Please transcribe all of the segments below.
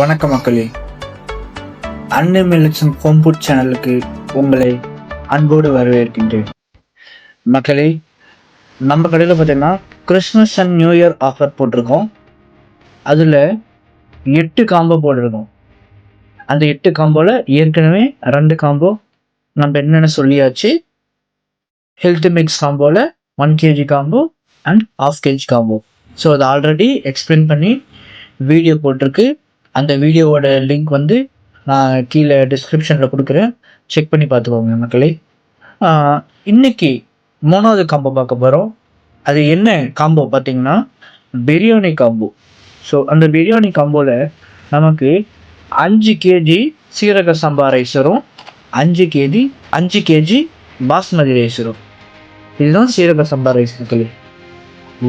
வணக்க மக்களே, அன்லிமிட்டட் ஹோம்புட் சேனலுக்கு உங்களை அன்போடு வரவேற்கின்றேன். மக்களே, நம்ம கடையில் பார்த்தீங்கன்னா Christmas and new year offer போட்டிருக்கோம். அதில் 8 காம்போ போட்டிருக்கோம். அந்த 8 காம்போவில் ஏற்கனவே 2 காம்போ நம்ம என்னென்ன சொல்லியாச்சு. ஹெல்த் மிக்ஸ் காம்போவில் 1 kg combo and 1/2 kg combo. So அதை ஆல்ரெடி எக்ஸ்பிளைன் பண்ணி வீடியோ போட்டிருக்கு. அந்த வீடியோவோட லிங்க் வந்து நான் கீழே டிஸ்கிரிப்ஷனில் கொடுக்குறேன், செக் பண்ணி பார்த்துக்கோங்க மக்களே. இன்னைக்கு 3வது காம்போ பார்க்க போகிறோம். அது என்ன காம்போ பார்த்தீங்கன்னா பிரியாணி காம்போ. ஸோ அந்த பிரியாணி காம்போவில் நமக்கு 5 kg சீரக சம்பா ரைஸ் வரும், 5 kg பாஸ்மதி ரைஸ் வரும். இதுதான் சீரக சம்பா ரைஸ் மக்களே,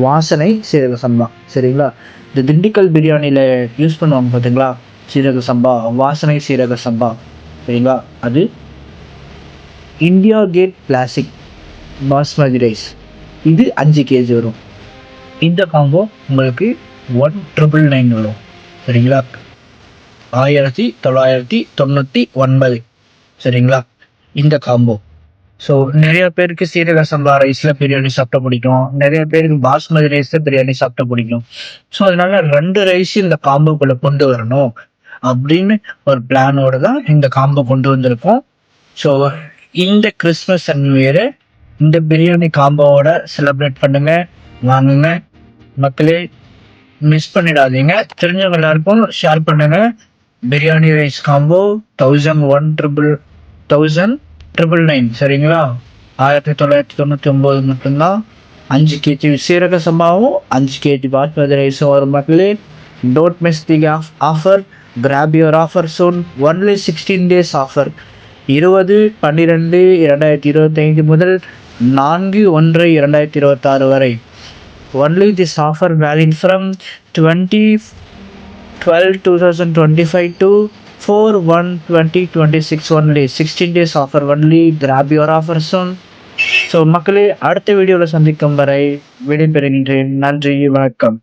வாசனை சீரக சம்பா. சரிங்களா? இந்த திண்டுக்கல் பிரியாணியில் யூஸ் பண்ணுவாங்க பார்த்தீங்களா, சீரக சம்பா, வாசனை சீரக சம்பா. சரிங்களா? அது India Gate classic basmati rice. இது 5 kg வரும். இந்த காம்போ உங்களுக்கு 1999 வரும். சரிங்களா? 1999. சரிங்களா? இந்த காம்போ. ஸோ நிறைய பேருக்கு சீரக சம்பா ரைஸில் பிரியாணி சாப்பிட பிடிக்கும், நிறைய பேருக்கு பாஸ்மதி ரைஸில் பிரியாணி சாப்பிட பிடிக்கும். ஸோ அதனால 2 ரைஸ் இந்த காம்போக்குள்ளே கொண்டு வரணும் அப்படின்னு ஒரு பிளானோட தான் இந்த காம்போ கொண்டு வந்திருக்கோம். ஸோ இந்த கிறிஸ்மஸ் அண்ட் நியூ இயரை இந்த பிரியாணி காம்போவோட செலிப்ரேட் பண்ணுங்க, வாங்குங்க மக்களே. மிஸ் பண்ணிடாதீங்க, தெரிஞ்சவங்க எல்லாருக்கும் ஷேர் பண்ணுங்க. Biryani rice combo 1999. சரிங்களா? 1999 மட்டும்தான். 5 kg சீரக சம்பாவும் 5 kg பாஸ்மதி ரைஸும் வரும் மக்களே. Don't miss the offer. Grab your offer soon. Only 16 days offer. 20/12/2025 முதல் 4/1/2026 வரை. Only this offer valid from 20/12/2025 to 4/1/2026 only. 16 days offer only. Grab your offer soon. So மக்களே, அடுத்த வீடியோவில் சந்திக்கும் வரை விடைபெறுகின்றேன். நன்றி, வணக்கம்.